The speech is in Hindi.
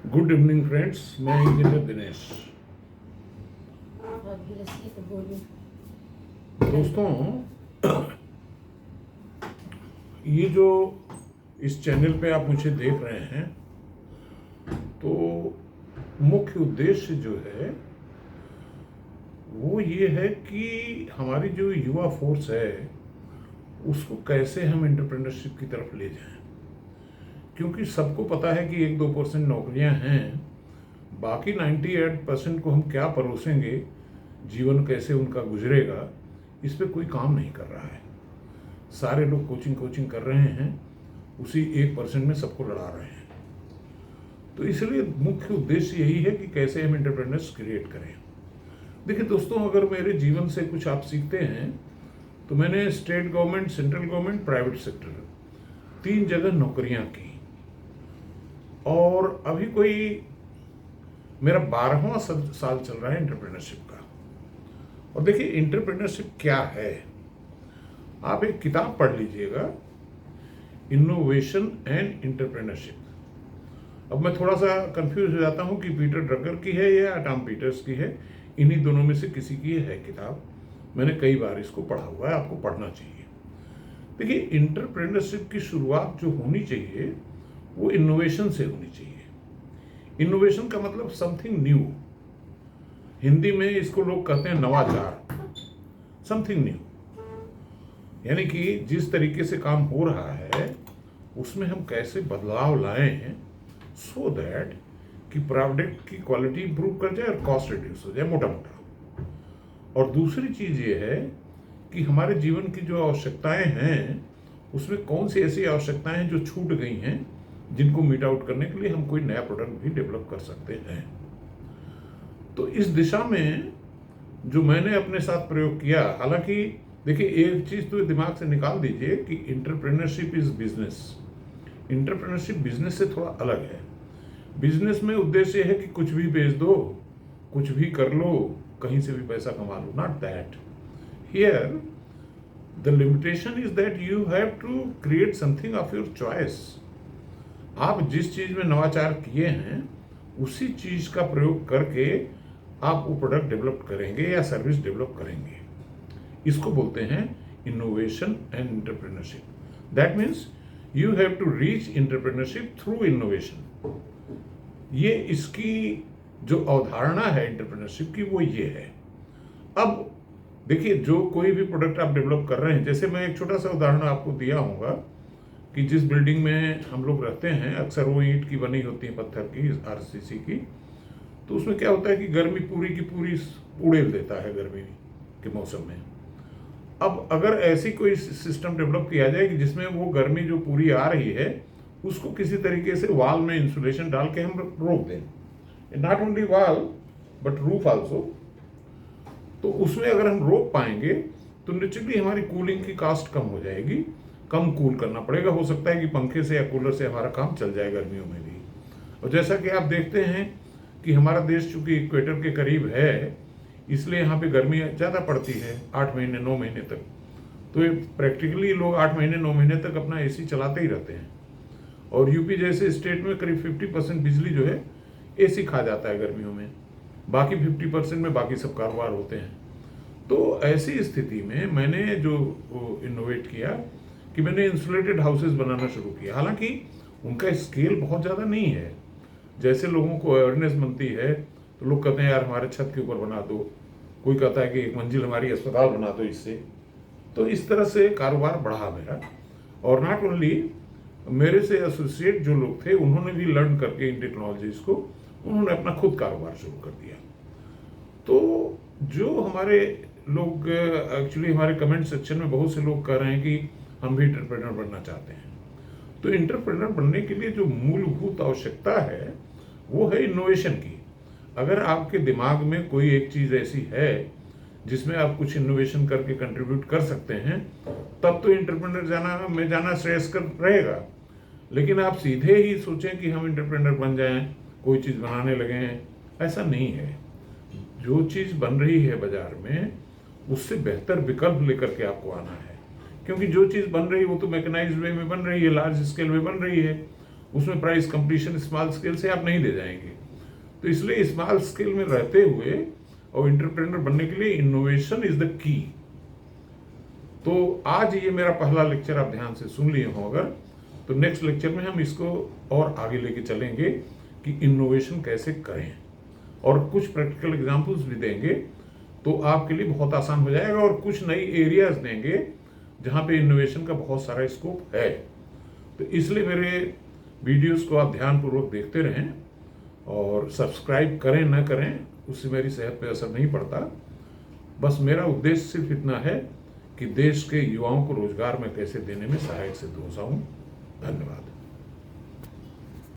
गुड इवनिंग फ्रेंड्स, मैं इंजीनियर दिनेश। दोस्तों, ये जो इस चैनल पे आप मुझे देख रहे हैं, तो मुख्य उद्देश्य जो है वो ये है कि हमारी जो युवा फोर्स है उसको कैसे हम एंटरप्रेन्योरशिप की तरफ ले जाएं। क्योंकि सबको पता है कि 1-2% नौकरियां हैं, बाकी 98% को हम क्या परोसेंगे, जीवन कैसे उनका गुजरेगा, इस पे कोई काम नहीं कर रहा है। सारे लोग कोचिंग कर रहे हैं, उसी 1% में सबको लड़ा रहे हैं। तो इसलिए मुख्य उद्देश्य यही है कि कैसे हम एंटरप्रेन्योर्स क्रिएट करें। देखिए दोस्तों, अगर मेरे जीवन से कुछ आप सीखते हैं तो मैंने state government, central government, private sector 3 जगह नौकरियां की, और अभी कोई मेरा 12वां साल चल रहा है एंटरप्रेन्योरशिप का। और देखिए एंटरप्रेन्योरशिप क्या है, आप एक किताब पढ़ लीजिएगा, इनोवेशन एंड एंटरप्रेन्योरशिप। अब मैं थोड़ा सा कंफ्यूज हो जाता हूं कि पीटर ड्रकर की है या टॉम पीटर्स की है। इन्हीं दोनों में से किसी की है किताब। मैंने कई बार इसको पढ़ा हुआ है, आपको पढ़ना चाहिए। देखिए एंटरप्रेन्योरशिप की शुरुआत जो होनी चाहिए वो इनोवेशन से होनी चाहिए। इनोवेशन का मतलब समथिंग न्यू। हिंदी में इसको लोग कहते हैं नवाचार, समथिंग न्यू। यानी कि जिस तरीके से काम हो रहा है उसमें हम कैसे बदलाव लाएं सो दैट कि प्रोडक्ट की क्वालिटी इंप्रूव कर जाए और कॉस्ट रिड्यूस हो जाए, मोटा मोटा। और दूसरी चीज ये है कि हमारे जीवन की जो आवश्यकताएं हैं उसमें कौन सी ऐसी आवश्यकताएं हैं जो छूट गई हैं, जिनको मीट आउट करने के लिए हम कोई नया प्रोडक्ट भी डेवलप कर सकते हैं। तो इस दिशा में जो मैंने अपने साथ प्रयोग किया, हालांकि देखिए एक चीज तो दिमाग से निकाल दीजिए कि entrepreneurship is business. Entrepreneurship business से थोड़ा अलग है। बिजनेस में उद्देश्य है कि कुछ भी बेच दो, कुछ भी कर लो, कहीं से भी पैसा कमा लो। Not that. Here the limitation is that you have to create something of your choice. आप जिस चीज में नवाचार किए हैं उसी चीज का प्रयोग करके आप वो प्रोडक्ट डेवलप करेंगे या सर्विस डेवलप करेंगे। इसको बोलते हैं innovation and entrepreneurship. That means you have to reach entrepreneurship through innovation. ये इसकी जो अवधारणा है एंटरप्रेन्योरशिप की वो ये है। अब देखिए जो कोई भी प्रोडक्ट आप डेवलप कर रहे हैं, जैसे मैं एक छोटा सा उदाहरण आपको दिया होगा कि जिस बिल्डिंग में हम लोग रहते हैं अक्सर वो ईंट की बनी होती है, पत्थर की, आरसीसी की। तो उसमें क्या होता है कि गर्मी पूरी की पूरी उड़ेल देता है गर्मी के मौसम में। अब अगर ऐसी कोई सिस्टम डेवलप किया जाए कि जिसमें वो गर्मी जो पूरी आ रही है उसको किसी तरीके से वॉल में इंसुलेशन डाल के हम रोक दें, not only wall but roof also, तो उसमें अगर हम रोक पाएंगे तो निश्चितली हमारी कूलिंग की कॉस्ट कम हो जाएगी, कम कूल करना पड़ेगा। हो सकता है कि पंखे से या कूलर से हमारा काम चल जाए गर्मियों में भी। और जैसा कि आप देखते हैं कि हमारा देश चूंकि इक्वेटर के करीब है, इसलिए यहाँ पे गर्मी ज़्यादा पड़ती है 8 महीने 9 महीने तक। तो ये प्रैक्टिकली लोग 8 महीने 9 महीने तक अपना एसी चलाते ही रहते हैं। और यूपी जैसे स्टेट में करीब 50% बिजली जो है एसी खा जाता है गर्मियों में, बाकी 50% में बाकी सब कारोबार होते हैं। तो ऐसी स्थिति में मैंने जो इनोवेट किया कि मैंने इंसुलेटेड हाउसेस बनाना शुरू किया। हालांकि उनका स्केल बहुत ज़्यादा नहीं है। जैसे लोगों को अवेयरनेस बनती है तो लोग कहते हैं यार हमारे छत के ऊपर बना दो, कोई कहता है कि 1 मंजिल हमारी अस्पताल बना दो इससे। तो इस तरह से कारोबार बढ़ा मेरा। और नॉट ओनली मेरे से एसोसिएट जो लोग थे उन्होंने भी लर्न करके इन टेक्नोलॉजीज को उन्होंने अपना खुद कारोबार शुरू कर दिया। तो जो हमारे लोग एक्चुअली हमारे कमेंट सेक्शन में बहुत से लोग कह रहे हैं कि हम भी एंटरप्रेन्योर बनना चाहते हैं। तो एंटरप्रेन्योर बनने के लिए जो मूलभूत आवश्यकता है वो है इनोवेशन की। अगर आपके दिमाग में कोई एक चीज ऐसी है जिसमें आप कुछ इनोवेशन करके कंट्रीब्यूट कर सकते हैं, तब तो एंटरप्रेन्योर जाना श्रेयस्कर रहेगा। लेकिन आप सीधे ही सोचें कि हम एंटरप्रेन्योर बन जाएं, कोई चीज बनाने लगे हैं, ऐसा नहीं है। जो चीज बन रही है बाजार में उससे बेहतर विकल्प लेकर के आपको आना है। क्योंकि जो चीज बन रही है वो तो मैकेनाइज्ड वे में बन रही है, लार्ज स्केल में बन रही है, उसमें प्राइस कंपटीशन स्मॉल स्केल से आप नहीं ले जाएंगे। तो इसलिए स्मॉल स्केल में रहते हुए और एंटरप्रेन्योर बनने के लिए इनोवेशन इज द की। तो आज ये मेरा पहला लेक्चर आप ध्यान से सुन लिए हो अगर, तो नेक्स्ट लेक्चर में हम इसको और आगे लेके चलेंगे कि इनोवेशन कैसे करें, और कुछ प्रैक्टिकल एग्जांपल्स भी देंगे, तो आपके लिए बहुत आसान हो जाएगा। और कुछ नई एरियाज देंगे जहाँ पे इनोवेशन का बहुत सारा स्कोप है। तो इसलिए मेरे वीडियोस को आप ध्यानपूर्वक देखते रहें, और सब्सक्राइब करें न करें उससे मेरी सेहत पे असर नहीं पड़ता। बस मेरा उद्देश्य सिर्फ इतना है कि देश के युवाओं को रोजगार में कैसे देने में सहायक सिद्ध हो जाऊं। धन्यवाद।